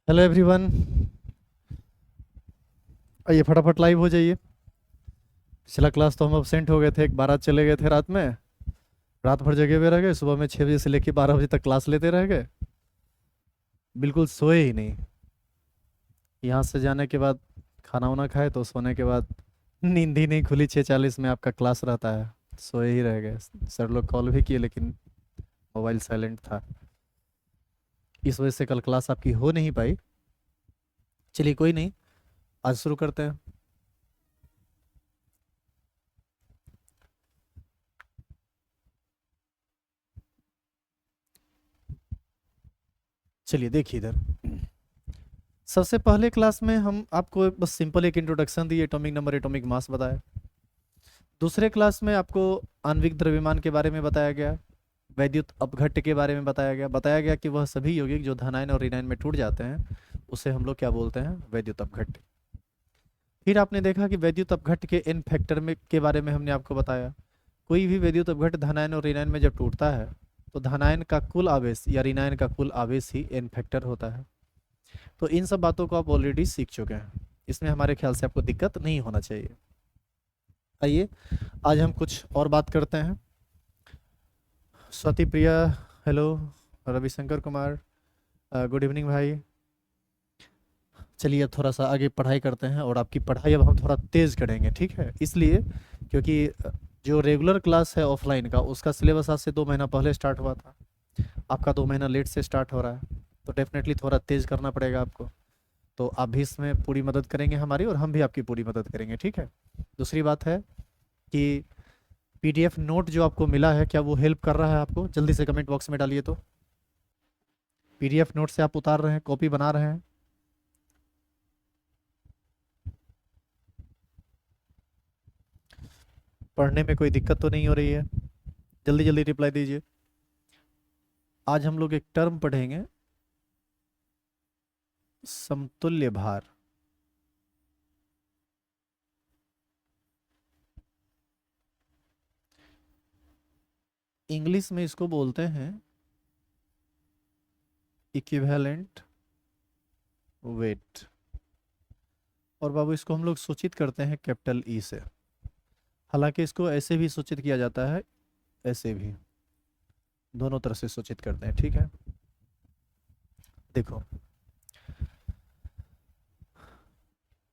Hello everyone. आइए फटाफट live हो जाइए। पिछला क्लास तो हम अब्सेंट हो गए थे, एक बारात चले गए थे रात में। रात भर जगे हुए रह गए, सुबह में 6 बजे से लेकर 12 बजे तक क्लास लेते रह गए। बिल्कुल सोए ही नहीं। यहाँ से जाने के बाद खाना वाना खाए तो सोने के बाद नींद ही नहीं खुली। 6:40 में आपका क्लास रहता है, सोए ही रह गए। सर लोग कॉल भी किए लेकिन मोबाइल साइलेंट था। इस वजह से कल क्लास आपकी हो नहीं पाई। चलिए कोई नहीं, आज शुरू करते हैं। चलिए देखिए इधर। सबसे पहले क्लास में हम आपको बस सिंपल एक इंट्रोडक्शन दिए, एटॉमिक नंबर एटॉमिक मास बताया। दूसरे क्लास में आपको आणविक द्रव्यमान के बारे में बताया गया, वैद्युत अपघट्ट के बारे में बताया गया कि वह सभी यौगिक जो धनायन और ऋणायन में टूट जाते हैं उसे हम लोग क्या बोलते हैं, वैद्युत अपघट्ट। फिर आपने देखा कि वैद्युत अपघट्ट के एन फैक्टर में के बारे में हमने आपको बताया। कोई भी वैद्युत अपघट्ट धनायन और ऋणायन में जब टूटता है तो धनायन का कुल आवेश या ऋणायन का कुल आवेश ही एन फैक्टर होता है। तो इन सब बातों को आप ऑलरेडी सीख चुके हैं, इसमें हमारे ख्याल से आपको दिक्कत नहीं होना चाहिए। आइए आज हम कुछ और बात करते हैं। Swati Priya, hello. Ravishankar Kumar, good evening भाई। चलिए अब थोड़ा सा आगे पढ़ाई करते हैं और आपकी पढ़ाई अब हम थोड़ा तेज़ करेंगे, ठीक है? इसलिए क्योंकि जो रेगुलर क्लास है ऑफलाइन का उसका सिलेबस आज से 2 महीना पहले स्टार्ट हुआ था। आपका 2 महीना लेट से स्टार्ट हो रहा है, तो डेफिनेटली थोड़ा तेज़ करना पड़ेगा आपको। तो आप भी इसमें पूरी मदद करेंगे हमारी और हम भी आपकी पूरी मदद करेंगे, ठीक है? दूसरी बात है कि पीडीएफ नोट जो आपको मिला है क्या वो हेल्प कर रहा है आपको? जल्दी से कमेंट बॉक्स में डालिए। तो पीडीएफ नोट से आप उतार रहे हैं, कॉपी बना रहे हैं? पढ़ने में कोई दिक्कत तो नहीं हो रही है? जल्दी जल्दी रिप्लाई दीजिए। आज हम लोग एक टर्म पढ़ेंगे, समतुल्य भार। इंग्लिश में इसको बोलते हैं इक्विवेलेंट वेट। और बाबू इसको हम लोग सूचित करते हैं कैपिटल ई से। हालांकि इसको ऐसे भी सूचित किया जाता है, ऐसे भी, दोनों तरह से सूचित करते हैं, ठीक है? देखो,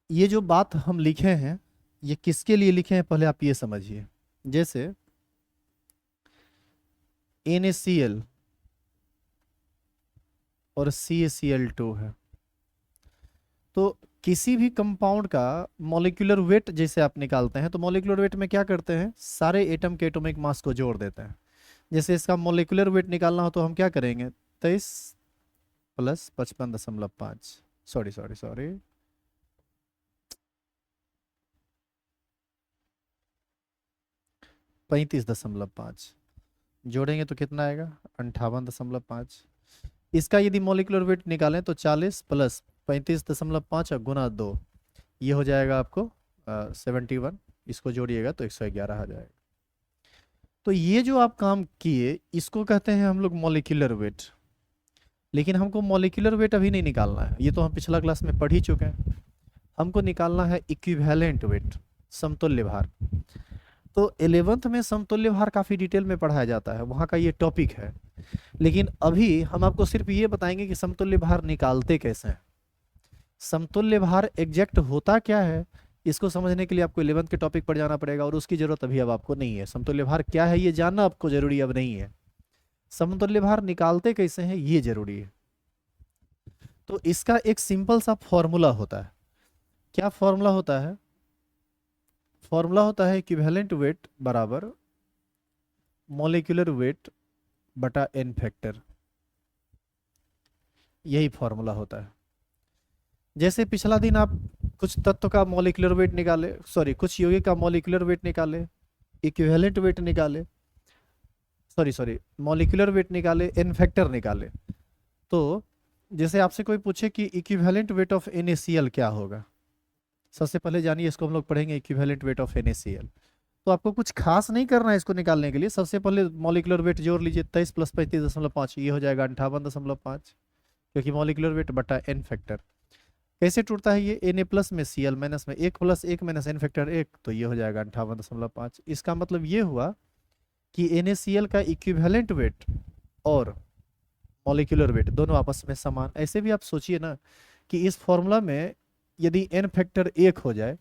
ये जो बात हम लिखे हैं ये किसके लिए लिखे हैं पहले आप ये समझिए। जैसे NaCl और CaCl2 है, तो किसी भी कंपाउंड का मॉलिक्यूलर वेट जैसे आप निकालते हैं तो मॉलिक्यूलर वेट में क्या करते हैं, सारे एटम के एटॉमिक मास को जोड़ देते हैं। जैसे इसका मॉलिक्यूलर वेट निकालना हो तो हम क्या करेंगे, 23 + 55.5, सॉरी सॉरी सॉरी, 35.5 जोड़ेंगे तो कितना आएगा, 58.5। इसका यदि मॉलिक्यूलर वेट निकालें तो 40 + 35.5 गुना 2, ये हो जाएगा आपको 71। इसको जोड़िएगा तो 111 आ जाएगा। तो ये जो आप काम किए इसको कहते हैं हम लोग मॉलिक्यूलर वेट। लेकिन हमको मॉलिक्यूलर वेट अभी नहीं निकालना है, ये तो हम पिछला क्लास में पढ़ ही चुके हैं। हमको निकालना है इक्विवेलेंट वेट, समतुल्य भार। तो 11th में समतुल्य भार काफ़ी डिटेल में पढ़ाया जाता है, वहाँ का ये टॉपिक है। लेकिन अभी हम आपको सिर्फ ये बताएंगे कि समतुल्य भार निकालते कैसे हैं। समतुल्य भार एग्जैक्ट होता क्या है इसको समझने के लिए आपको 11th के टॉपिक पर जाना पड़ेगा, और उसकी जरूरत अभी अब आपको नहीं है। समतुल्य भार क्या है ये जानना आपको जरूरी अब नहीं है, समतुल्य भार निकालते कैसे हैं ये जरूरी है। तो इसका एक सिंपल सा फॉर्मूला होता है। क्या फॉर्मूला होता है? फॉर्मूला होता है इक्विवेलेंट वेट बराबर मॉलिक्यूलर वेट बटा एन फैक्टर, यही फॉर्मूला होता है। जैसे पिछला दिन आप कुछ तत्व का मॉलिक्यूलर वेट निकाले, सॉरी कुछ यौगिक का मॉलिक्यूलर वेट निकाले, इक्विवेलेंट वेट निकाले, सॉरी सॉरी मॉलिक्यूलर वेट निकाले, एन फैक्टर निकाले। तो जैसे आपसे कोई पूछे कि इक्विवेलेंट वेट ऑफ NaCl क्या होगा, सबसे पहले जानिए, इसको हम लोग पढ़ेंगे इक्विवेलेंट वेट ऑफ NaCl। तो आपको कुछ खास नहीं करना है इसको निकालने के लिए। सबसे पहले मॉलिक्यूलर वेट जोड़ लीजिए, 23 + 35.5, ये हो जाएगा 58.5। क्योंकि मॉलिक्यूलर वेट बटा एन फैक्टर। कैसे टूटता है ये, Na प्लस में Cl माइनस में, 1 प्लस 1 माइनस एन फैक्टर 1, तो ये हो जाएगा 58.5। इसका मतलब ये हुआ कि NaCl का इक्विवेलेंट वेट और मॉलिक्यूलर वेट दोनों आपस में समान। ऐसे भी आप सोचिए ना कि इस फॉर्मूला में यदि एन फैक्टर 1 हो जाए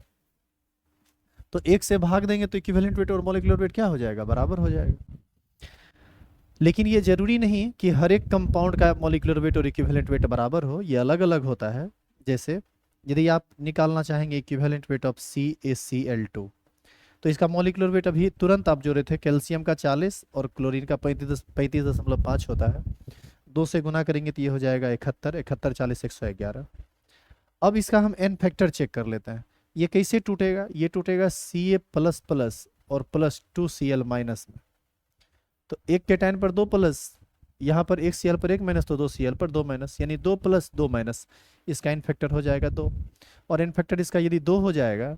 तो 1 से भाग देंगे तो इक्विवेलेंट वेट और मॉलिक्यूलर वेट क्या हो जाएगा, बराबर हो जाएगा। लेकिन ये जरूरी नहीं कि हर एक कंपाउंड का मॉलिक्यूलर वेट और इक्विवेलेंट वेट बराबर हो, ये अलग अलग होता है। जैसे यदि आप निकालना चाहेंगे इक्विवेलेंट वेट ऑफ CaCl2, तो इसका मॉलिक्यूलर वेट अभी तुरंत आप जोड़े थे, कैल्शियम का 40 और क्लोरीन का 35.5 होता है। 2 से गुना करेंगे तो ये हो जाएगा 71, 71 40 111। अब इसका हम एन फैक्टर चेक कर लेते हैं। ये कैसे टूटेगा, ये टूटेगा Ca प्लस प्लस और प्लस 2Cl माइनस में। तो एक केटायन पर 2 प्लस, यहाँ पर 1 Cl पर 1 माइनस, तो 2 Cl पर 2 माइनस, यानी 2 प्लस 2 माइनस, इसका एन फैक्टर हो जाएगा 2। और एन फैक्टर इसका यदि 2 हो जाएगा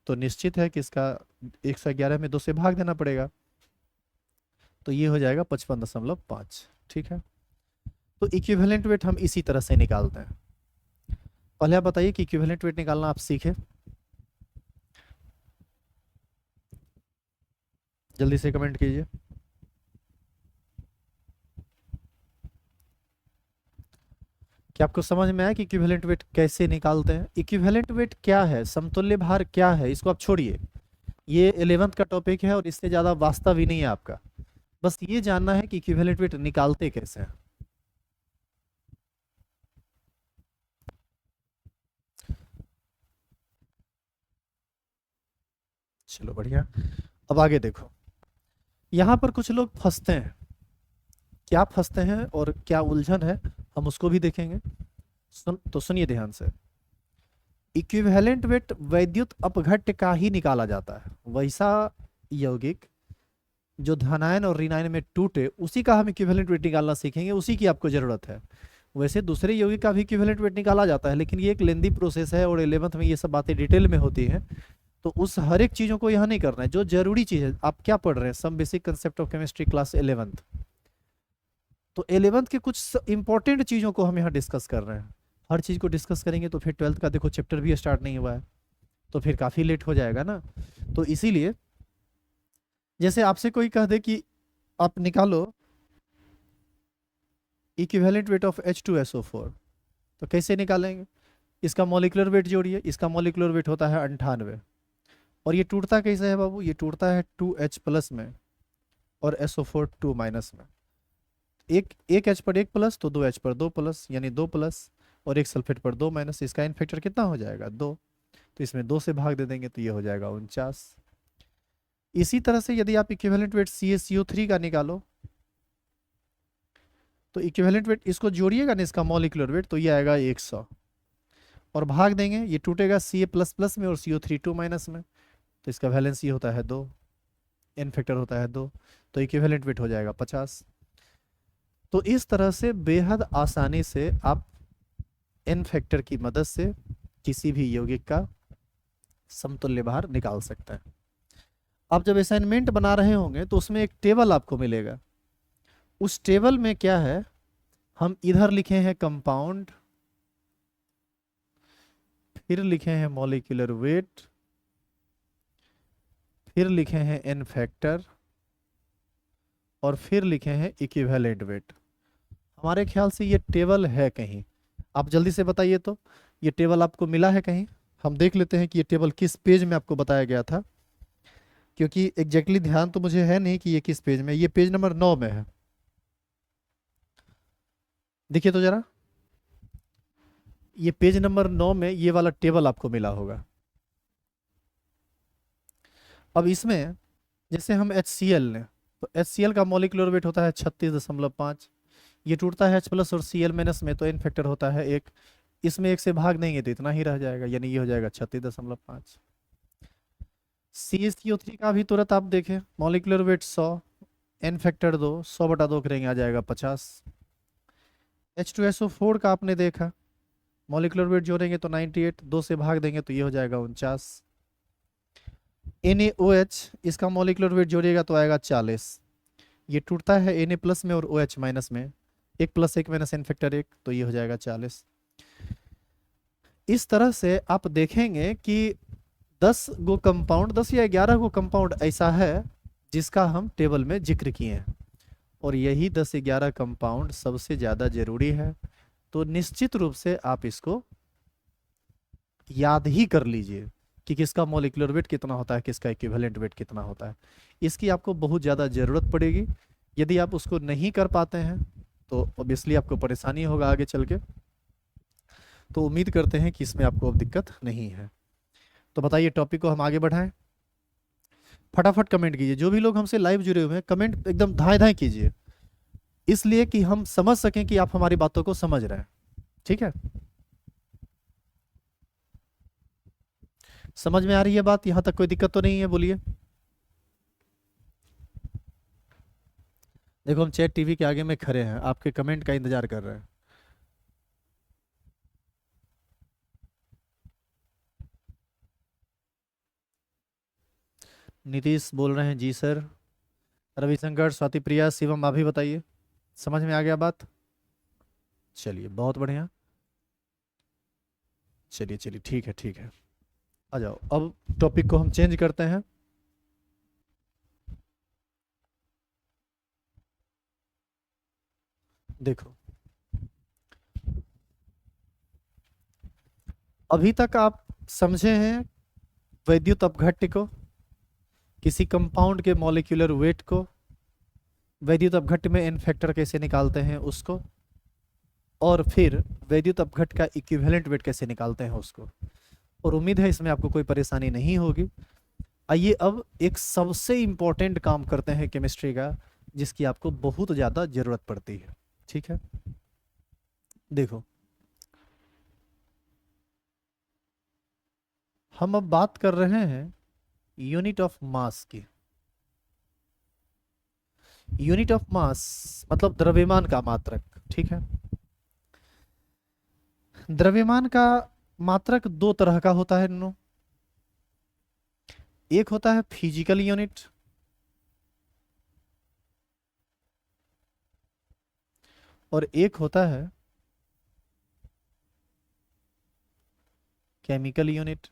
तो निश्चित है कि इसका 111 में 2 से भाग देना पड़ेगा, तो ये हो जाएगा 55.5। ठीक है, तो इक्विवेलेंट वेट हम इसी तरह से निकालते हैं। पहले आप बताइए कि इक्विवेलेंट वेट निकालना आप सीखे, जल्दी से कमेंट कीजिए। क्या आपको समझ में आया कि इक्विवेलेंट वेट कैसे निकालते हैं? इक्विवेलेंट वेट क्या है, समतुल्य भार क्या है, इसको आप छोड़िए, ये 11th का टॉपिक है और इससे ज़्यादा वास्तव ही नहीं है आपका। बस ये जानना है कि इक्विवेलेंट वेट निकालते कैसे हैं। चलो बढ़िया, अब आगे देखो। यहाँ पर कुछ लोग फंसते हैं, क्या फंसते हैं और क्या उलझन है हम उसको भी देखेंगे। तो सुनिए ध्यान से। इक्विवेलेंट वेट वैद्युत अपघट्य का ही निकाला जाता है, वैसा यौगिक जो धनायन और ऋणायन में टूटे उसी का हम इक्विवेलेंट वेट निकालना सीखेंगे, उसी की आपको जरूरत है। वैसे दूसरे यौगिक का भी इक्विवेलेंट वेट निकाला जाता है, लेकिन ये एक लेंदी प्रोसेस है और 11th में ये सब बातें डिटेल में होती हैं, तो उस हर एक चीज़ों को यहाँ नहीं करना है। जो जरूरी चीज़ है, आप क्या पढ़ रहे हैं, some basic concept of chemistry class 11th, तो 11th के कुछ इंपॉर्टेंट चीज़ों को हम यहाँ डिस्कस कर रहे हैं। हर चीज़ को डिस्कस करेंगे तो फिर 12th का देखो चैप्टर भी स्टार्ट नहीं हुआ है, तो फिर काफ़ी लेट हो जाएगा ना। तो इसीलिए जैसे आपसे कोई कह दे कि आप निकालो इक्विवेलेंट वेट ऑफ H2SO4, तो कैसे निकालेंगे? इसका मॉलिक्यूलर वेट जोड़िए, इसका मॉलिक्यूलर वेट होता है 98। और ये टूटता कैसे है बाबू, ये टूटता है 2H प्लस में और SO4 2 माइनस में। एक H पर 1 प्लस तो 2H पर 2 प्लस, यानी 2 प्लस, और एक सल्फेट पर 2 माइनस, इसका इन फैक्टर कितना हो जाएगा 2, तो इसमें 2 से भाग दे देंगे तो ये हो जाएगा 49। इसी तरह से यदि आप इक्विवेलेंट वेट CaCO3 का निकालो, तो इक्विवेलेंट वेट इसको जोड़िएगा ना इसका मॉलिक्यूलर वेट, तो ये आएगा 100, और भाग देंगे, ये टूटेगा Ca प्लस प्लस में और CO3 2 माइनस में, तो इसका वैलेंस ये होता है 2, एन फैक्टर होता है 2, तो इक्विवेलेंट वेट हो जाएगा 50। तो इस तरह से बेहद आसानी से आप एन फैक्टर की मदद से किसी भी यौगिक का समतुल्य भार निकाल सकते हैं। आप जब असाइनमेंट बना रहे होंगे तो उसमें एक टेबल आपको मिलेगा, उस टेबल में क्या है, हम इधर लिखे हैं कंपाउंड, फिर लिखे हैं मॉलिक्यूलर वेट, फिर लिखे हैं एन फैक्टर, और फिर लिखे हैं इक्विवेलेंट वेट। हमारे ख्याल से ये टेबल है कहीं, आप जल्दी से बताइए तो, ये टेबल आपको मिला है कहीं? हम देख लेते हैं कि ये टेबल किस पेज में आपको बताया गया था, क्योंकि एग्जैक्टली ध्यान तो मुझे है नहीं कि ये किस पेज में, ये पेज नंबर 9 में है। देखिए तो जरा, ये पेज नंबर 9 में ये वाला टेबल आपको मिला होगा। अब इसमें जैसे हम HCl लें, तो HCl का मॉलिक्यूलर वेट होता है 36.5, ये टूटता है H प्लस और Cl माइनस में, तो एन फैक्टर होता है 1, इसमें 1 से भाग देंगे तो इतना ही रह जाएगा, यानी ये हो जाएगा 36.5। CaCO3 का भी तुरंत आप देखें, मॉलिक्यूलर वेट 100, एन फैक्टर 2, 100/2 करेंगे आ जाएगा 50। H2SO4 का आपने देखा, मॉलिक्यूलर वेट जोड़ेंगे तो 98, 2 से भाग देंगे तो ये हो जाएगा 49। NaOH, इसका मॉलिक्यूलर वेट जोड़िएगा तो आएगा 40, ये टूटता है Na प्लस में और OH माइनस में, 1+1 - n फैक्टर 1, तो ये हो जाएगा 40। इस तरह से आप देखेंगे कि 10 या 11 कंपाउंड ऐसा है जिसका हम टेबल में जिक्र किए हैं, और यही 10-11 कंपाउंड सबसे ज़्यादा जरूरी है। तो निश्चित रूप से आप इसको याद ही कर लीजिए कि किसका मॉलिक्यूलर वेट कितना होता है, किसका इक्विवेलेंट वेट कितना होता है। इसकी आपको बहुत ज़्यादा ज़रूरत पड़ेगी। यदि आप उसको नहीं कर पाते हैं तो ऑब्वियसली आपको परेशानी होगा आगे चल के। तो उम्मीद करते हैं कि इसमें आपको अब दिक्कत नहीं है। तो बताइए, टॉपिक को हम आगे बढ़ाएं। फटाफट कमेंट कीजिए, जो भी लोग हमसे लाइव जुड़े हुए हैं कमेंट एकदम धाए धाए कीजिए, इसलिए कि हम समझ सकें कि आप हमारी बातों को समझ रहे हैं। ठीक है, समझ में आ रही है बात? यहां तक कोई दिक्कत तो नहीं है? बोलिए। देखो, हम चैट टीवी के आगे में खड़े हैं, आपके कमेंट का इंतजार कर रहे हैं। नीतीश बोल रहे हैं जी सर। रविशंकर, स्वाति प्रिया, शिवम, आप भी बताइए, समझ में आ गया बात? चलिए, बहुत बढ़िया। चलिए चलिए, ठीक है ठीक है, आ जाओ। अब टॉपिक को हम चेंज करते हैं। देखो, अभी तक आप समझे हैं वैद्युत अपघट्य को, किसी कंपाउंड के मॉलिक्यूलर वेट को, वैद्युत अपघट्य में एन फैक्टर कैसे निकालते हैं उसको, और फिर वैद्युत अपघट्य का इक्विवेलेंट वेट कैसे निकालते हैं उसको। और उम्मीद है इसमें आपको कोई परेशानी नहीं होगी। आइए अब एक सबसे इंपॉर्टेंट काम करते हैं केमिस्ट्री का, जिसकी आपको बहुत ज़्यादा ज़रूरत पड़ती है। ठीक है, देखो, हम अब बात कर रहे हैं यूनिट ऑफ मास की। यूनिट ऑफ मास मतलब द्रव्यमान का मात्रक। ठीक है, द्रव्यमान का मात्रक दो तरह का होता है नो। एक होता है फिजिकल यूनिट, और एक होता है केमिकल यूनिट।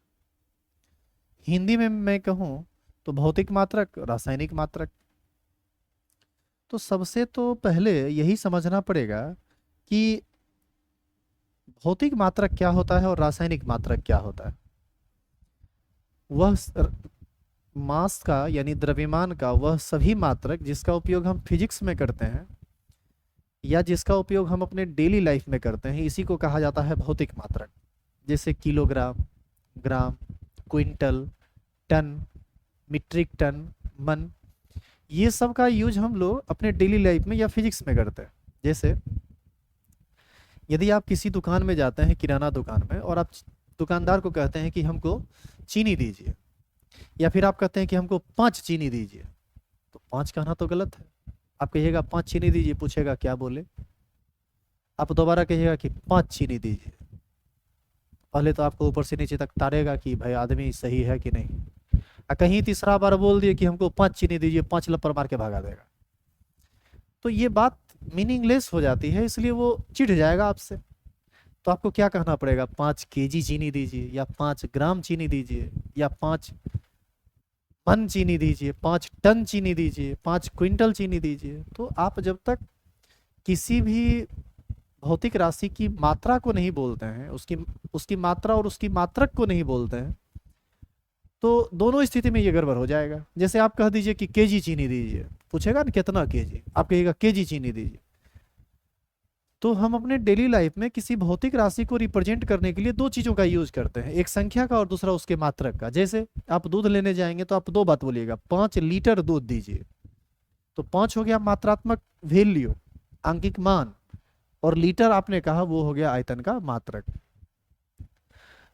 हिंदी में मैं कहूं तो भौतिक मात्रक, रासायनिक मात्रक। तो सबसे तो पहले यही समझना पड़ेगा कि भौतिक मात्रक क्या होता है और रासायनिक मात्रक क्या होता है। वह मास का यानी द्रव्यमान का वह सभी मात्रक जिसका उपयोग हम फिजिक्स में करते हैं या जिसका उपयोग हम अपने डेली लाइफ में करते हैं, इसी को कहा जाता है भौतिक मात्रक। जैसे किलोग्राम, ग्राम, क्विंटल, टन, मीट्रिक टन, मन, ये सब का यूज हम लोग अपने डेली लाइफ में या फिजिक्स में करते हैं। जैसे यदि आप किसी दुकान में जाते हैं, किराना दुकान में, और आप दुकानदार को कहते हैं कि हमको चीनी दीजिए, या फिर आप कहते हैं कि हमको 5 चीनी दीजिए, तो 5 कहना तो गलत है। आप कहिएगा 5 चीनी दीजिए, पूछेगा क्या बोले, आप दोबारा कहिएगा कि 5 चीनी दीजिए। पहले तो आपको ऊपर से नीचे तक तारेगा कि भाई आदमी सही है कि नहीं, और कहीं तीसरा बार बोल दिए कि हमको 5 चीनी दीजिए, 5 लप्पर मार के भगा देगा। तो ये बात मीनिंगलेस हो जाती है, इसलिए वो चिढ़ जाएगा आपसे। तो आपको क्या कहना पड़ेगा, 5 kg चीनी दीजिए, या 5 ग्राम चीनी दीजिए, या 5 मन चीनी दीजिए, 5 टन चीनी दीजिए, 5 क्विंटल चीनी दीजिए। तो आप जब तक किसी भी भौतिक राशि की मात्रा को नहीं बोलते हैं, उसकी उसकी मात्रा और उसकी मात्रक को नहीं बोलते हैं, तो दोनों स्थिति में ये गड़बड़ हो जाएगा। जैसे आप कह दीजिए कि केजी चीनी दीजिए, पूछेगा ना कितना केजी, आप कहिएगा केजी चीनी दीजिए। तो हम अपने डेली लाइफ में किसी भौतिक राशि को रिप्रेजेंट करने के लिए दो चीजों का यूज करते हैं, एक संख्या का और दूसरा उसके मात्रक का। जैसे आप दूध लेने जाएंगे तो आप दो बात बोलिएगा, 5 लीटर दूध दीजिए, तो 5 हो गया मात्रात्मक वैल्यू, आंकिक मान, और लीटर आपने कहा वो हो गया आयतन का मात्रक।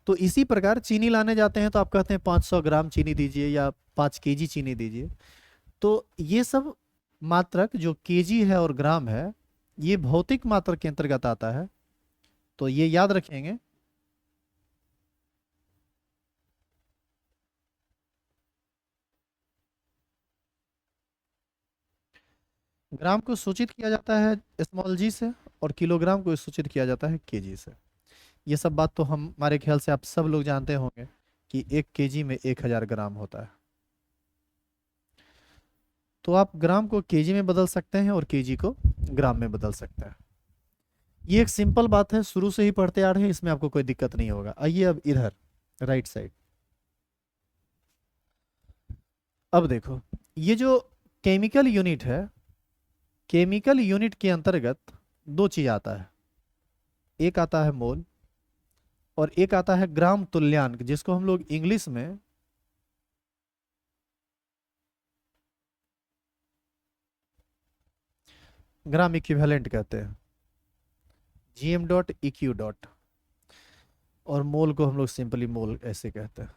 तो इसी प्रकार चीनी लाने जाते हैं तो आप कहते हैं 500 ग्राम चीनी दीजिए या 5 kg चीनी दीजिए। तो ये सब मात्रक जो केजी है और ग्राम है, ये भौतिक मात्रक के अंतर्गत आता है। तो ये याद रखेंगे। ग्राम को सूचित किया जाता है स्मॉल जी से, और किलोग्राम को सूचित किया जाता है केजी से। ये सब बात तो हमारे ख्याल से आप सब लोग जानते होंगे कि 1 केजी में 1000 ग्राम होता है। तो आप ग्राम को केजी में बदल सकते हैं और केजी को ग्राम में बदल सकते हैं। ये एक सिंपल बात है, शुरू से ही पढ़ते आ रहे हैं, इसमें आपको कोई दिक्कत नहीं होगा। आइए अब इधर राइट साइड। अब देखो, ये जो केमिकल यूनिट है, केमिकल यूनिट के अंतर्गत दो चीज आता है। एक आता है मोल और एक आता है ग्राम तुल्यांक, जिसको हम लोग इंग्लिश में ग्राम इक्विवेलेंट कहते हैं, जीएम डॉट इक्यू डॉट। और मोल को हम लोग सिंपली मोल ऐसे कहते हैं।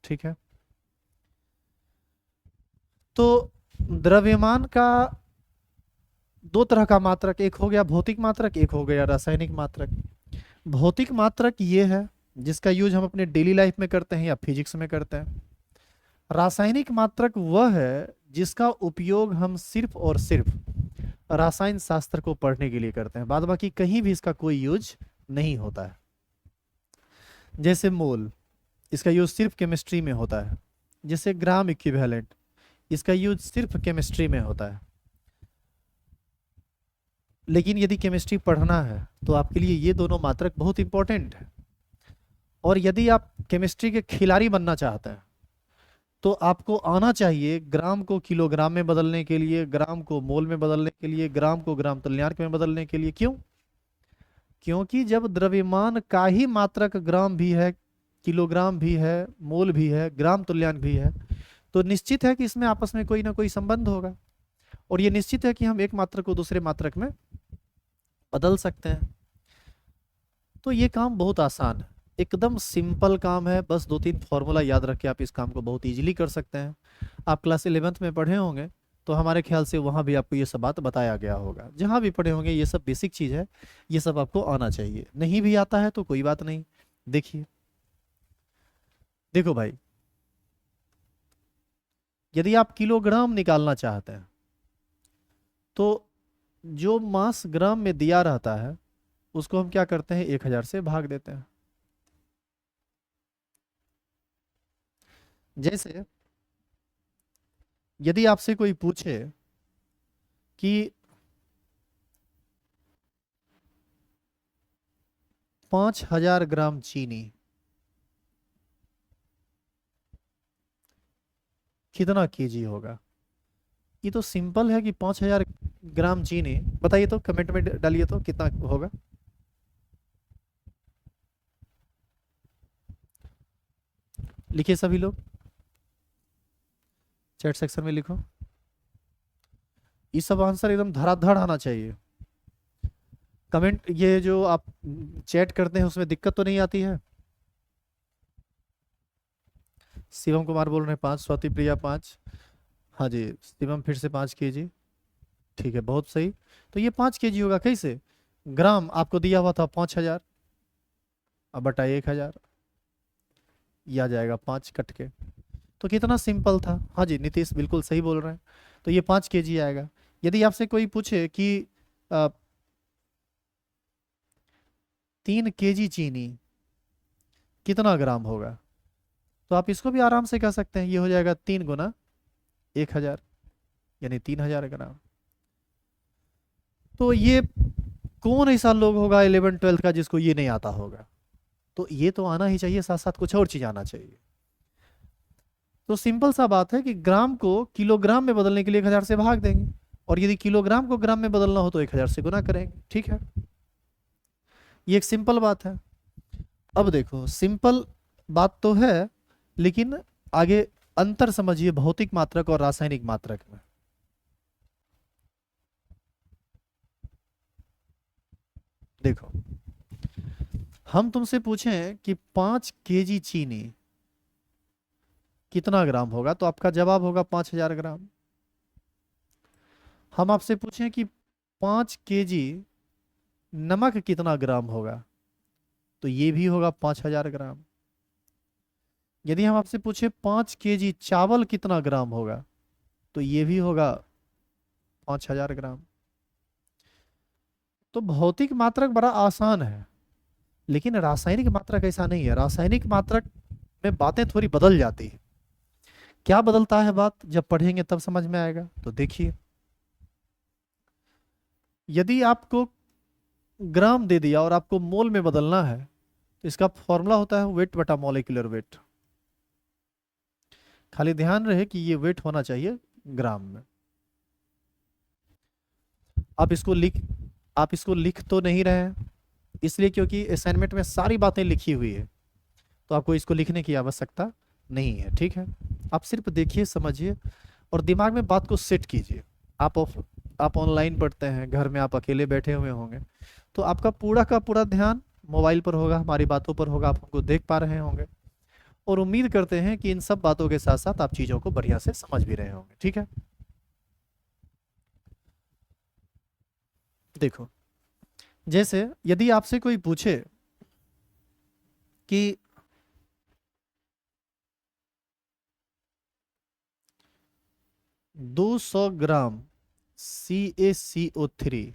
ठीक है। तो द्रव्यमान का दो तरह का मात्रक, एक हो गया भौतिक मात्रक, एक हो गया रासायनिक मात्रक। भौतिक मात्रक ये है जिसका यूज हम अपने डेली लाइफ में करते हैं या फिजिक्स में करते हैं। रासायनिक मात्रक वह है जिसका उपयोग हम सिर्फ और सिर्फ रसायन शास्त्र को पढ़ने के लिए करते हैं, बाद बाकी कहीं भी इसका कोई यूज नहीं होता है। जैसे मोल, इसका यूज सिर्फ केमिस्ट्री में होता है। जैसे ग्राम इक्विवेलेंट, इसका यूज सिर्फ केमिस्ट्री में होता है। लेकिन यदि केमिस्ट्री पढ़ना है तो आपके लिए ये दोनों मात्रक बहुत इंपॉर्टेंट है। और यदि आप केमिस्ट्री के खिलाड़ी बनना चाहते हैं तो आपको आना चाहिए ग्राम को किलोग्राम में बदलने के लिए, ग्राम को मोल में बदलने के लिए, ग्राम को ग्राम तुल्यांक में बदलने के लिए। क्यों? क्योंकि जब द्रव्यमान का ही मात्रक ग्राम भी है, किलोग्राम भी है, मोल भी है, ग्राम तुल्यांक भी है, तो निश्चित है कि इसमें आपस में कोई ना कोई संबंध होगा। और ये निश्चित है कि हम एक मात्रक को दूसरे मात्रक में बदल सकते हैं। तो ये काम बहुत आसान है, एकदम सिंपल काम है। बस 2-3 फॉर्मूला याद रख के आप इस काम को बहुत इजीली कर सकते हैं। आप क्लास 11th में पढ़े होंगे तो हमारे ख्याल से वहाँ भी आपको ये सब बात बताया गया होगा। जहाँ भी पढ़े होंगे ये सब बेसिक चीज़ है, ये सब आपको आना चाहिए। नहीं भी आता है तो कोई बात नहीं। देखिए, देखो भाई, यदि आप किलोग्राम निकालना चाहते हैं तो जो मास ग्राम में दिया रहता है उसको हम क्या करते हैं, 1000 से भाग देते हैं। जैसे यदि आपसे कोई पूछे कि 5000 ग्राम चीनी कितना केजी होगा, ये तो सिंपल है कि 5000 ग्राम चीनी, बताइए तो, कमेंट में डालिए तो कितना होगा। लिखिए सभी लोग, चैट सेक्शन में लिखो। ये सब आंसर एकदम धड़ाधड़ आना चाहिए। कमेंट, ये जो आप चैट करते हैं उसमें दिक्कत तो नहीं आती है? शिवम कुमार बोल रहे हैं 5, स्वाति प्रिया 5। हाँ जी, शिवम फिर से 5 केजी। ठीक है, बहुत सही। तो ये 5 केजी होगा कैसे? ग्राम आपको दिया हुआ था 5000, अब बटा 1000, ये आ जाएगा 5 कट के। तो कितना सिंपल था। हाँ जी, नीतीश बिल्कुल सही बोल रहे हैं। तो ये 5 केजी आएगा। यदि आपसे कोई पूछे कि 3 केजी चीनी कितना ग्राम होगा, तो आप इसको भी आराम से कह सकते हैं, ये हो जाएगा 3 गुना 1000, यानी 3000 ग्राम। तो ये कौन ऐसा लोग होगा 11th-12th का जिसको ये नहीं आता होगा? तो ये तो आना ही चाहिए, साथ साथ कुछ और चीज आना चाहिए। तो सिंपल सा बात है कि ग्राम को किलोग्राम में बदलने के लिए 1000 से भाग देंगे, और यदि किलोग्राम को ग्राम में बदलना हो तो 1000 से गुना करेंगे। ठीक है, ये एक सिंपल बात है। अब देखो, सिंपल बात तो है, लेकिन आगे अंतर समझिए भौतिक मात्रक और रासायनिक मात्रक में। देखो, हम तुमसे पूछें कि 5 केजी चीनी कितना ग्राम होगा, तो आपका जवाब होगा 5000 ग्राम। हम आपसे पूछें कि 5 केजी नमक कितना ग्राम होगा, तो ये भी होगा 5000 ग्राम। यदि हम आपसे पूछे 5 केजी चावल कितना ग्राम होगा, तो ये भी होगा 5000 ग्राम। तो भौतिक मात्रक बड़ा आसान है, लेकिन रासायनिक मात्रक ऐसा नहीं है। रासायनिक मात्रक में बातें थोड़ी बदल जाती है। क्या बदलता है बात, जब पढ़ेंगे तब समझ में आएगा। तो देखिए, यदि आपको ग्राम दे दिया और आपको मोल में बदलना है, तो इसका फॉर्मूला होता है वेट बटा मॉलिक्यूलर वेट। खाली ध्यान रहे कि ये वेट होना चाहिए ग्राम में। आप इसको लिख तो नहीं रहे हैं, इसलिए क्योंकि असाइनमेंट में सारी बातें लिखी हुई है, तो आपको इसको लिखने की आवश्यकता नहीं है। ठीक है, आप सिर्फ देखिए, समझिए और दिमाग में बात को सेट कीजिए। आप ऑनलाइन पढ़ते हैं, घर में आप अकेले बैठे हुए होंगे, तो आपका पूरा का पूरा ध्यान मोबाइल पर होगा, हमारी बातों पर होगा, आप हमको देख पा रहे होंगे, और उम्मीद करते हैं कि इन सब बातों के साथ साथ आप चीज़ों को बढ़िया से समझ भी रहे होंगे। ठीक है, देखो, जैसे यदि आपसे कोई पूछे कि 200 ग्राम CaCO3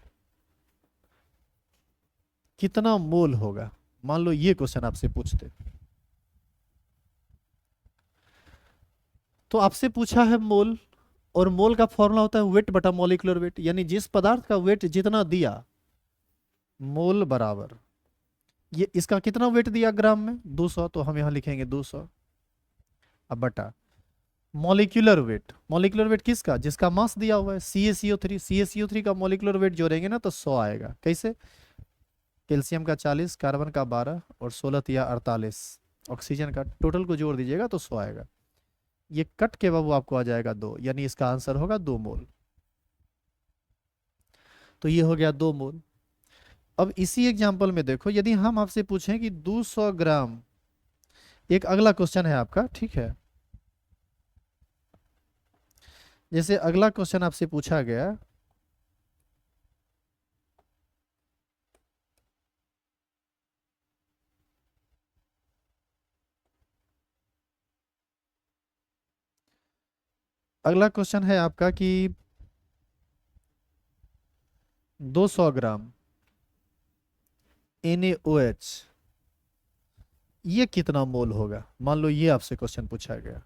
कितना मोल होगा, मान लो ये क्वेश्चन आपसे पूछते, तो आपसे पूछा है मोल, और मोल का फॉर्मूला होता है वेट बटा मॉलिक्यूलर वेट, यानी जिस पदार्थ का वेट जितना दिया, मोल बराबर ये इसका कितना वेट दिया ग्राम में 200, तो हम यहां लिखेंगे 200, अब बटा मॉलिक्यूलर वेट। मॉलिक्यूलर वेट किसका, जिसका मास दिया हुआ है CaCO3। CaCO3 का मॉलिक्यूलर वेट जोड़ेंगे ना तो 100 आएगा। कैसे, कैल्शियम का 40, कार्बन का 12 और 16 या 48 ऑक्सीजन का, टोटल को जोड़ दीजिएगा तो 100 आएगा। ये कट के बाबू आपको आ जाएगा 2, यानी इसका आंसर होगा 2 मोल। तो ये हो गया 2 मोल। अब इसी एग्जाम्पल में देखो, यदि हम आपसे पूछें कि 200 ग्राम, एक अगला क्वेश्चन है आपका, ठीक है, जैसे अगला क्वेश्चन आपसे पूछा गया, अगला क्वेश्चन है आपका कि 200 ग्राम NaOH ये कितना मोल होगा, मान लो ये आपसे क्वेश्चन पूछा गया।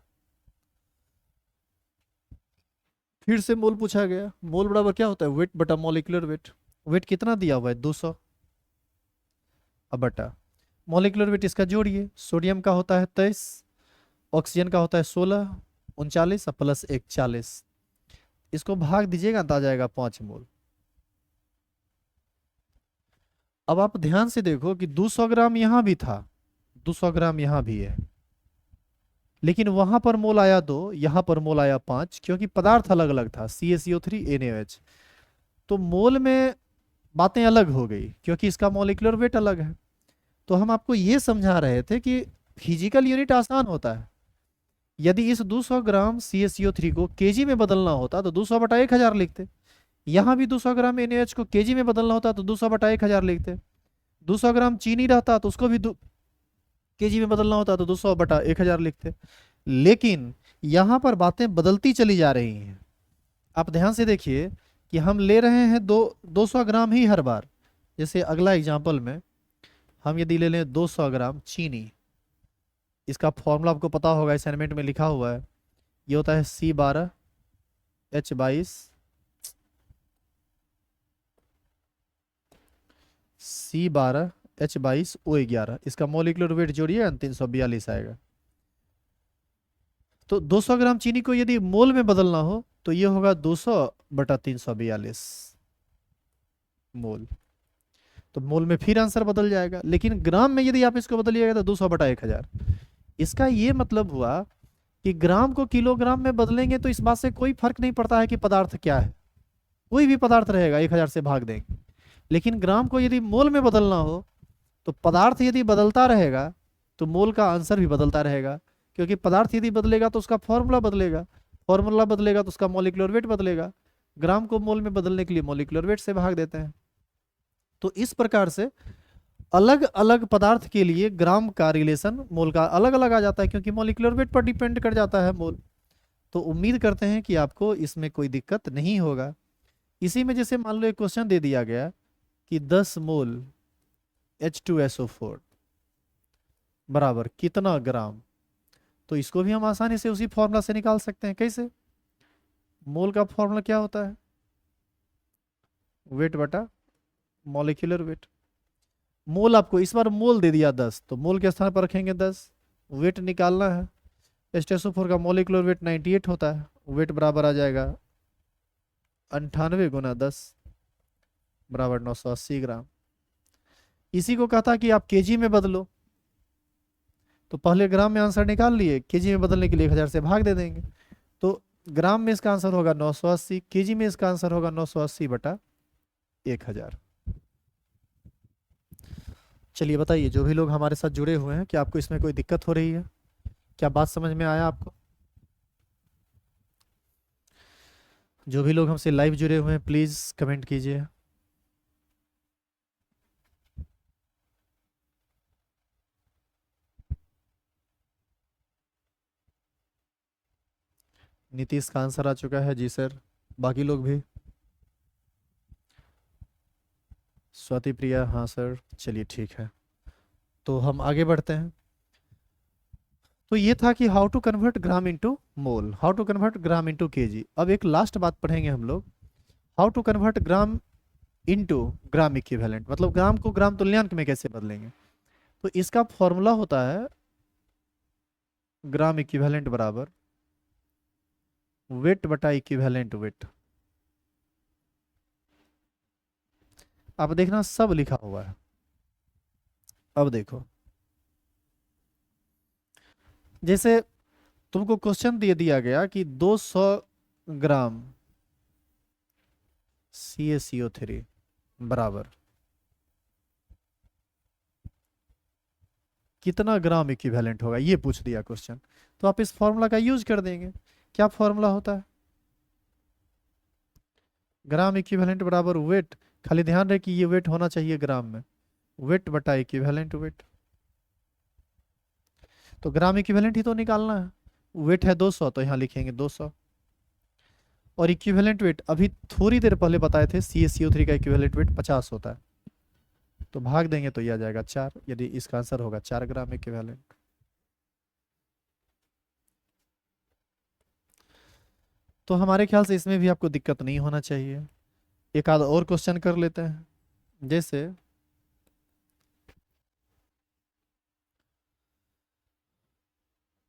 फिर से मोल पूछा गया, मोल बराबर क्या होता है वेट बटा मॉलिक्यूलर वेट। वेट कितना दिया हुआ है 200, अब बटा मॉलिक्यूलर वेट, इसका जोड़िए, सोडियम का होता है 23, ऑक्सीजन का होता है 16, 39 प्लस 1 40, इसको भाग दीजिएगा तो आ जाएगा 5 मोल। अब आप ध्यान से देखो कि 200 ग्राम यहां भी था, 200 ग्राम यहां भी है, लेकिन वहां पर मोल आया 2, यहां पर मोल आया 5, क्योंकि पदार्थ अलग अलग था CaCO3 NaOH। तो मोल में बातें अलग हो गई, क्योंकि इसका मॉलिक्यूलर वेट अलग है। तो हम आपको ये समझा रहे थे कि फिजिकल यूनिट आसान होता है। यदि इस 200 ग्राम CaCO3 को केजी में बदलना होता तो 200 बटा 1000 लिखते। यहाँ भी 200 ग्राम NaOH को केजी में बदलना होता तो 200 बटा 1000 लिखते। 200 ग्राम चीनी रहता तो उसको भी केजी में बदलना होता तो 200 बटा 1000 लिखते। लेकिन यहाँ पर बातें बदलती चली जा रही हैं। आप ध्यान से देखिए कि हम ले रहे हैं 200 ग्राम ही हर बार। जैसे अगला एग्जाम्पल में हम यदि ले लें 200 ग्राम चीनी, इसका फॉर्मूला आपको पता होगा, असाइनमेंट में लिखा हुआ है, ये होता है C12H22 C12H22O11, इसका मॉलिक्यूलर वेट जोड़िए 342 आएगा। तो 200 ग्राम चीनी को यदि मोल में बदलना हो तो ये होगा 200 बटा 342 मोल। तो मोल में फिर आंसर बदल जाएगा, लेकिन ग्राम में यदि आप इसको बदलिएगा तो 200 बटा 1000। इसका ये मतलब हुआ कि ग्राम को किलोग्राम में बदलेंगे तो इस बात से कोई फर्क नहीं पड़ता है कि पदार्थ क्या है, कोई भी पदार्थ रहेगा 1000 से भाग देंगे। लेकिन ग्राम को यदि मोल में बदलना हो तो पदार्थ यदि बदलता रहेगा तो मोल का आंसर भी बदलता रहेगा, क्योंकि पदार्थ यदि बदलेगा तो उसका फॉर्मूला बदलेगा, फॉर्मूला बदलेगा तो उसका मॉलिक्यूलर वेट बदलेगा। ग्राम को मोल में बदलने के लिए मॉलिक्यूलर वेट से भाग देते हैं। तो इस प्रकार से अलग अलग पदार्थ के लिए ग्राम का रिलेशन मोल का अलग अलग आ जाता है, क्योंकि मॉलिक्यूलर वेट पर डिपेंड कर जाता है मोल। तो उम्मीद करते हैं कि आपको इसमें कोई दिक्कत नहीं होगा। इसी में जैसे मान लो एक क्वेश्चन दे दिया गया कि 10 मोल H2SO4 बराबर कितना ग्राम, तो इसको भी हम आसानी से उसी फॉर्मूला से निकाल सकते हैं। कैसे? मोल का फॉर्मूला क्या होता है? वेट बटा मॉलिक्यूलर वेट। मोल आपको इस बार मोल दे दिया 10, तो मोल के स्थान पर रखेंगे 10। वेट निकालना है। H2SO4 का मॉलिक्यूलर वेट 98 होता है। वेट बराबर आ जाएगा 98 गुना 10 बराबर 980 ग्राम। इसी को कहता कि आप केजी में बदलो, तो पहले ग्राम में आंसर निकाल लिए, केजी में बदलने के लिए 1000 से भाग दे देंगे। तो ग्राम में इसका आंसर होगा 980, केजी में इसका आंसर होगा 980 बटा 1000। चलिए बताइए, जो भी लोग हमारे साथ जुड़े हुए हैं, क्या आपको इसमें कोई दिक्कत हो रही है? क्या बात समझ में आया आपको? जो भी लोग हमसे लाइव जुड़े हुए हैं प्लीज कमेंट कीजिए। नीतीश का आंसर आ चुका है, जी सर। बाकी लोग भी? स्वाति प्रिया, हाँ सर। चलिए ठीक है, तो हम आगे बढ़ते हैं। तो ये था कि how to convert gram into mole, how to convert gram into KG. अब एक लास्ट बात पढ़ेंगे हम लोग, how to convert gram into gram equivalent, मतलब ग्राम को ग्राम तुल्यांक में कैसे बदलेंगे। तो इसका फॉर्मूला होता है ग्राम इक्विवेलेंट बराबर वेट बटा इक्विवेलेंट वेट। अब देखना सब लिखा हुआ है। अब देखो, जैसे तुमको क्वेश्चन दे दिया गया कि 200 ग्राम CaCO3 बराबर कितना ग्राम इक्विवेलेंट होगा, ये पूछ दिया क्वेश्चन। तो आप इस फॉर्मूला का यूज कर देंगे। क्या फॉर्मूला होता है? ग्राम इक्विवेलेंट बराबर वेट, खाली ध्यान रहे कि ये वेट होना चाहिए ग्राम में, वेट बटा इक्विवेलेंट वेट। तो ग्राम इक्विवेलेंट ही तो निकालना है। वेट है 200, तो यहाँ लिखेंगे 200। और इक्विवेलेंट वेट अभी थोड़ी देर पहले बताए थे, CaCO3 का इक्विवेलेंट वेट 50 होता है, तो भाग देंगे तो यह आ जाएगा 4, यदि इसका आंसर होगा 4 ग्राम इक्विवेलेंट। तो हमारे ख्याल से इसमें भी आपको दिक्कत नहीं होना चाहिए। एक आध और क्वेश्चन कर लेते हैं, जैसे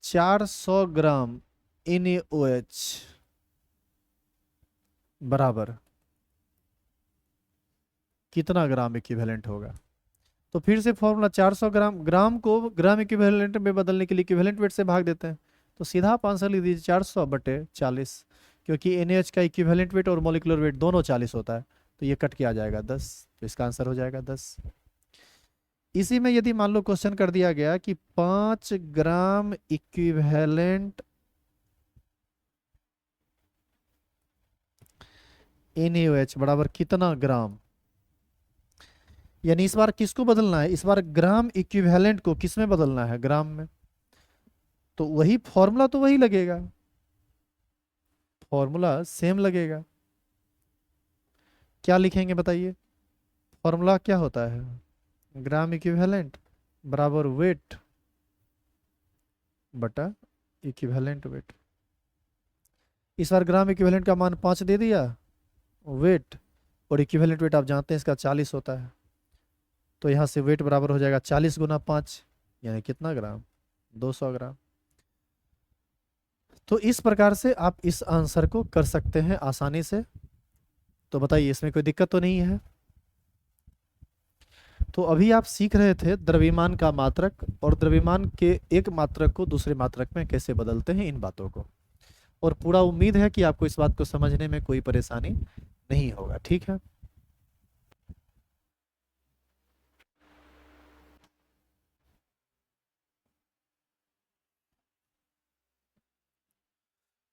400 ग्राम NaOH बराबर कितना ग्राम इक्विवेलेंट होगा। तो फिर से फॉर्मूला 400 ग्राम, ग्राम को ग्राम इक्विवेलेंट में बदलने के लिए इक्विवेलेंट वेट से भाग देते हैं। तो सीधा आप आंसर लिख दीजिए 400 बटे 40, क्योंकि NaH का इक्विवेलेंट वेट और मॉलिक्यूलर वेट दोनों 40 होता है, तो ये कट के आ जाएगा 10, तो इसका आंसर हो जाएगा 10। इसी में यदि मान लो क्वेश्चन कर दिया गया कि 5 ग्राम इक्विवेलेंट NaOH बराबर कितना ग्राम, यानी इस बार किसको बदलना है, इस बार ग्राम इक्विवेलेंट को किस में बदलना है, ग्राम में। तो वही फॉर्मूला तो वही लगेगा, फॉर्मूला सेम लगेगा। क्या लिखेंगे बताइए? फॉर्मूला क्या होता है? ग्राम इक्विवेलेंट बराबर वेट बटा इक्विवेलेंट वेट। इस बार ग्राम इक्विवेलेंट का मान 5 दे दिया, वेट और इक्विवेलेंट वेट आप जानते हैं इसका 40 होता है, तो यहाँ से वेट बराबर हो जाएगा 40 गुना 5, यानी कितना ग्राम, 200 ग्राम। तो इस प्रकार से आप इस आंसर को कर सकते हैं आसानी से। तो बताइए, इसमें कोई दिक्कत तो नहीं है? तो अभी आप सीख रहे थे द्रव्यमान का मात्रक और द्रव्यमान के एक मात्रक को दूसरे मात्रक में कैसे बदलते हैं, इन बातों को। और पूरा उम्मीद है कि आपको इस बात को समझने में कोई परेशानी नहीं होगा, ठीक है।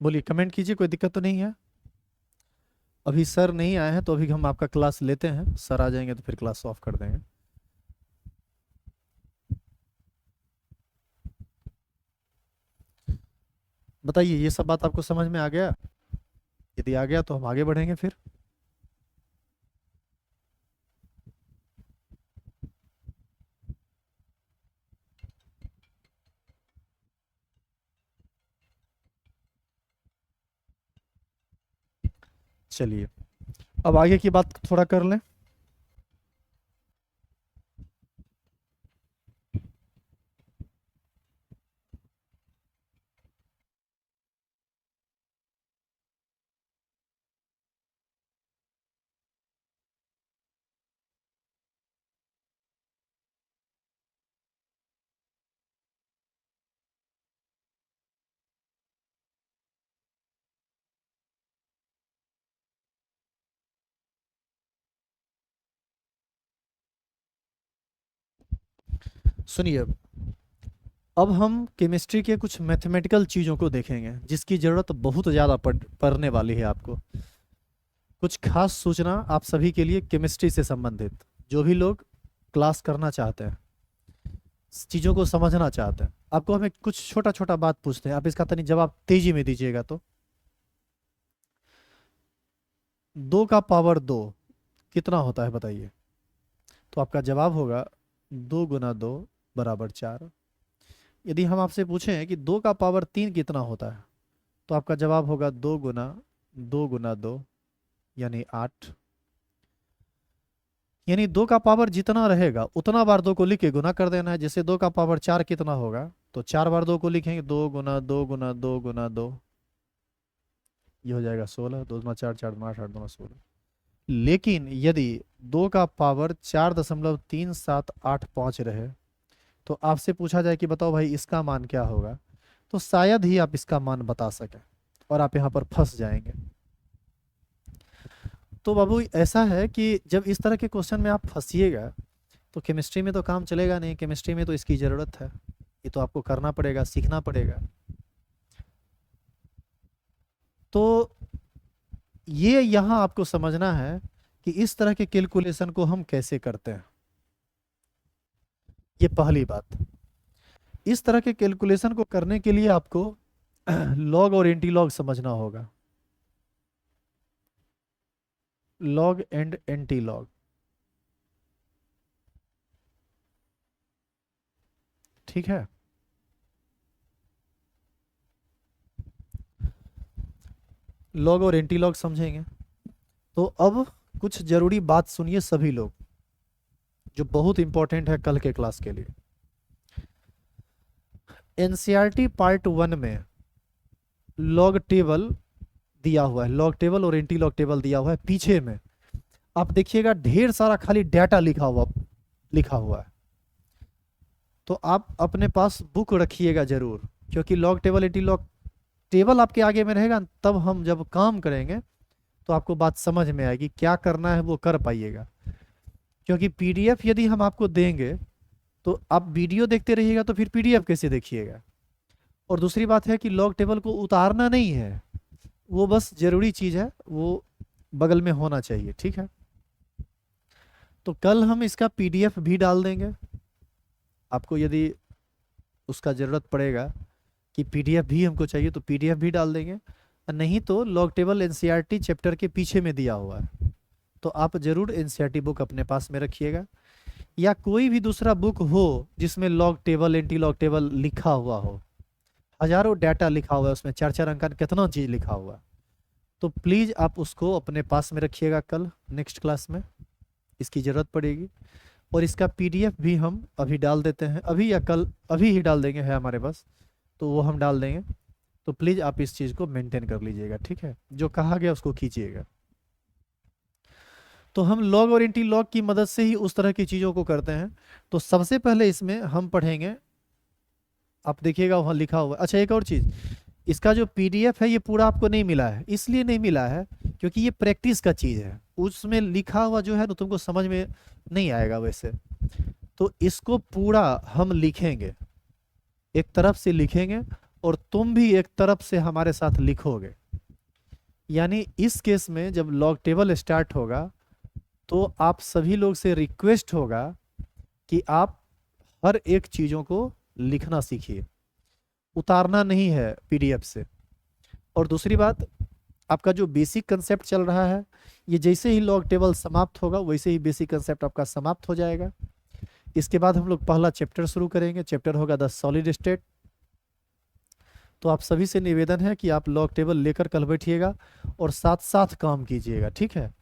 बोलिए, कमेंट कीजिए, कोई दिक्कत तो नहीं है? अभी सर नहीं आए हैं, तो अभी हम आपका क्लास लेते हैं, सर आ जाएंगे तो फिर क्लास ऑफ कर देंगे। बताइए, ये सब बात आपको समझ में आ गया? यदि आ गया तो हम आगे बढ़ेंगे फिर। चलिए अब आगे की बात थोड़ा कर लें। सुनिए, अब हम केमिस्ट्री के कुछ मैथमेटिकल चीज़ों को देखेंगे जिसकी ज़रूरत बहुत ज़्यादा पड़ने वाली है आपको। कुछ खास सूचना आप सभी के लिए केमिस्ट्री से संबंधित, जो भी लोग क्लास करना चाहते हैं, चीज़ों को समझना चाहते हैं, आपको हमें कुछ छोटा छोटा बात पूछते हैं, आप इसका तनी जवाब तेजी में दीजिएगा। तो 2 का पावर 2 कितना होता है बताइए। तो आपका जवाब होगा 2 × 2 = 4। यदि हम आपसे पूछें कि 2 का पावर 3 कितना होता है, तो आपका जवाब होगा 2 × 2 × 2 यानी 8। यानी 2 का पावर जितना रहेगा उतना बार 2 को लिख के गुना कर देना है। जैसे 2 का पावर 4 कितना होगा, तो 4 बार 2 को लिखेंगे, 2 × 2 × 2 × 2, ये हो जाएगा 16। 2 × 4 = 4, 4 × 8 = 8, 2 × 16। लेकिन यदि 2 का पावर 4.37885 रहे, तो आपसे पूछा जाए कि बताओ भाई इसका मान क्या होगा, तो शायद ही आप इसका मान बता सकें और आप यहाँ पर फंस जाएंगे। तो बाबू ऐसा है कि जब इस तरह के क्वेश्चन में आप फंसिएगा तो केमिस्ट्री में तो काम चलेगा नहीं। केमिस्ट्री में तो इसकी ज़रूरत है, ये तो आपको करना पड़ेगा, सीखना पड़ेगा। तो ये यहाँ आपको समझना है कि इस तरह के कैलकुलेशन को हम कैसे करते हैं। ये पहली बात। इस तरह के कैलकुलेशन को करने के लिए आपको लॉग और एंटी लॉग समझना होगा। लॉग एंड एंटी लॉग, ठीक है। लॉग और एंटी लॉग समझेंगे तो अब कुछ जरूरी बात सुनिए सभी लोग, जो बहुत इंपॉर्टेंट है कल के क्लास के लिए। एनसीईआरटी पार्ट 1 में लॉग टेबल दिया हुआ है, लॉग टेबल और एंटी लॉग टेबल दिया हुआ है। पीछे में आप देखिएगा ढेर सारा खाली डाटा लिखा हुआ है। तो आप अपने पास बुक रखिएगा जरूर, क्योंकि log table anti log table आपके आगे में रहेगा, तब हम जब काम करेंगे तो आपको बात समझ में आएगी, क्या करना है वो कर पाइएगा। क्योंकि पीडीएफ यदि हम आपको देंगे तो आप वीडियो देखते रहिएगा तो फिर पीडीएफ कैसे देखिएगा। और दूसरी बात है कि लॉग टेबल को उतारना नहीं है, वो बस जरूरी चीज़ है, वो बगल में होना चाहिए, ठीक है। तो कल हम इसका पीडीएफ भी डाल देंगे। आपको यदि उसका ज़रूरत पड़ेगा कि पीडीएफ भी हमको चाहिए तो पीडीएफ भी डाल देंगे, नहीं तो लॉग टेबल एनसीईआरटी चैप्टर के पीछे में दिया हुआ है, तो आप ज़रूर एनसीईआरटी बुक अपने पास में रखिएगा, या कोई भी दूसरा बुक हो जिसमें log table anti log table लिखा हुआ हो। हजारों डाटा लिखा हुआ है उसमें, 4 4 अंक कितना चीज़ लिखा हुआ है, तो प्लीज़ आप उसको अपने पास में रखिएगा। कल नेक्स्ट क्लास में इसकी ज़रूरत पड़ेगी। और इसका पीडीएफ भी हम अभी डाल देते हैं, अभी या कल, अभी ही डाल देंगे, है हमारे पास, तो वो हम डाल देंगे। तो प्लीज़ आप इस चीज़ को मेंटेन कर लीजिएगा, ठीक है, जो कहा गया उसको कीजिएगा। तो हम लॉग और एंटी लॉग की मदद से ही उस तरह की चीज़ों को करते हैं। तो सबसे पहले इसमें हम पढ़ेंगे, आप देखिएगा वहाँ लिखा हुआ है। अच्छा एक और चीज़, इसका जो पीडीएफ है ये पूरा आपको नहीं मिला है, इसलिए नहीं मिला है क्योंकि ये प्रैक्टिस का चीज़ है, उसमें लिखा हुआ जो है तो तुमको समझ में नहीं आएगा वैसे। तो इसको पूरा हम लिखेंगे, एक तरफ से लिखेंगे और तुम भी एक तरफ से हमारे साथ लिखोगे। यानी इस केस में जब लॉग टेबल स्टार्ट होगा तो आप सभी लोग से रिक्वेस्ट होगा कि आप हर एक चीज़ों को लिखना सीखिए, उतारना नहीं है पीडीएफ से। और दूसरी बात, आपका जो बेसिक कंसेप्ट चल रहा है, ये जैसे ही लॉग टेबल समाप्त होगा वैसे ही बेसिक कंसेप्ट आपका समाप्त हो जाएगा। इसके बाद हम लोग पहला चैप्टर शुरू करेंगे, चैप्टर होगा द सॉलिड स्टेट। तो आप सभी से निवेदन है कि आप लॉग टेबल लेकर कल बैठिएगा और साथ साथ काम कीजिएगा, ठीक है।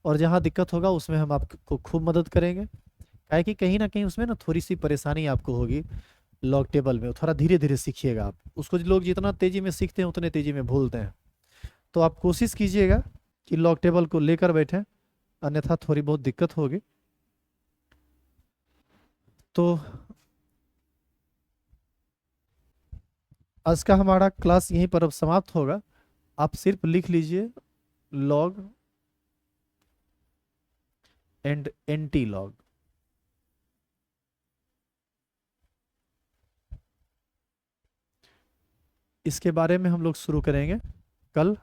और जहाँ दिक्कत होगा उसमें हम आपको खूब मदद करेंगे, काहे कि कहीं ना कहीं उसमें ना थोड़ी सी परेशानी आपको होगी लॉग टेबल में, थोड़ा धीरे धीरे सीखिएगा आप उसको। लोग जितना तेजी में सीखते हैं उतने तेजी में भूलते हैं। तो आप कोशिश कीजिएगा कि लॉग टेबल को लेकर बैठें, अन्यथा थोड़ी बहुत दिक्कत होगी। तो आज का हमारा क्लास यहीं पर अब समाप्त होगा। आप सिर्फ लिख लीजिए लॉग एंड एंटी लॉग। इसके बारे में हम लोग शुरू करेंगे कल।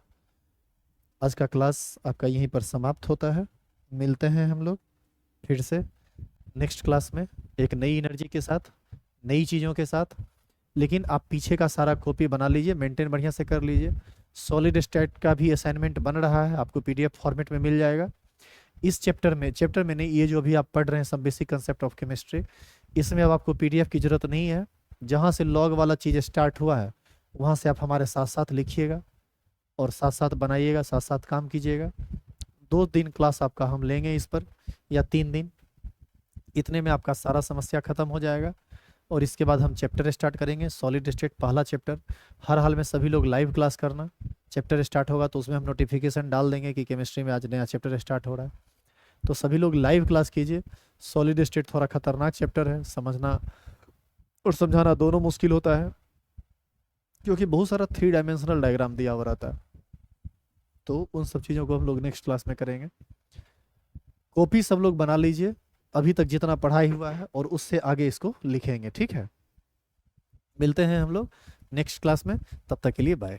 आज का क्लास आपका यहीं पर समाप्त होता है। मिलते हैं हम लोग फिर से नेक्स्ट क्लास में एक नई एनर्जी के साथ, नई चीज़ों के साथ। लेकिन आप पीछे का सारा कॉपी बना लीजिए, मेंटेन बढ़िया से कर लीजिए। सॉलिड स्टेट का भी असाइनमेंट बन रहा है, आपको पीडीएफ फॉर्मेट में मिल जाएगा। इस चैप्टर में नहीं, ये जो अभी आप पढ़ रहे हैं सब बेसिक कंसेप्ट ऑफ केमिस्ट्री, इसमें अब आपको पीडीएफ की ज़रूरत नहीं है। जहाँ से लॉग वाला चीज़ स्टार्ट हुआ है वहाँ से आप हमारे साथ साथ लिखिएगा और साथ साथ बनाइएगा, साथ साथ काम कीजिएगा। 2 दिन क्लास आपका हम लेंगे इस पर, या 3 दिन, इतने में आपका सारा समस्या खत्म हो जाएगा। और इसके बाद हम चैप्टर स्टार्ट करेंगे, सॉलिड स्टेट पहला चैप्टर। हर हाल में सभी लोग लाइव क्लास करना। चैप्टर स्टार्ट होगा तो उसमें हम नोटिफिकेशन डाल देंगे कि केमिस्ट्री में आज नया चैप्टर स्टार्ट हो रहा है, तो सभी लोग लाइव क्लास कीजिए। सॉलिड स्टेट थोड़ा खतरनाक चैप्टर है, समझना और समझाना दोनों मुश्किल होता है, क्योंकि बहुत सारा 3 डायमेंशनल डायग्राम दिया हुआ रहता है। तो उन सब चीज़ों को हम लोग नेक्स्ट क्लास में करेंगे। कॉपी सब लोग बना लीजिए अभी तक जितना पढ़ाई हुआ है, और उससे आगे इसको लिखेंगे, ठीक है। मिलते हैं हम लोग नेक्स्ट क्लास में, तब तक के लिए बाय।